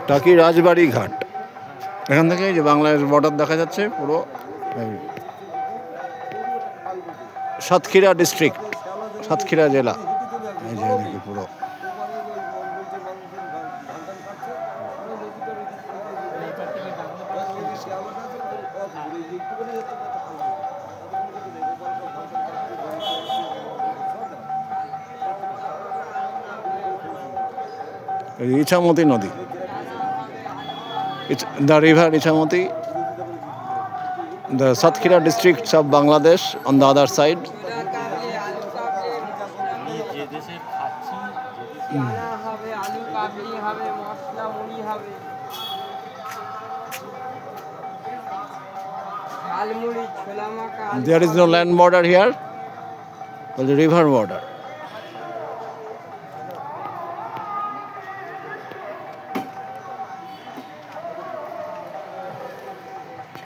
টাকি রাজবাড়ি ঘাট। এখান থেকে যে বাংলাদেশ বর্ডার দেখা যাচ্ছে পুরো। সাতক্ষীরা ডিস্ট্রিক্ট, সাতক্ষীরা জেলা। এই যে এদিকে পুরো ইছামতি নদী, the river Ichamoti, the Satkira districts of Bangladesh on the other side. There is no land border here, but the river border.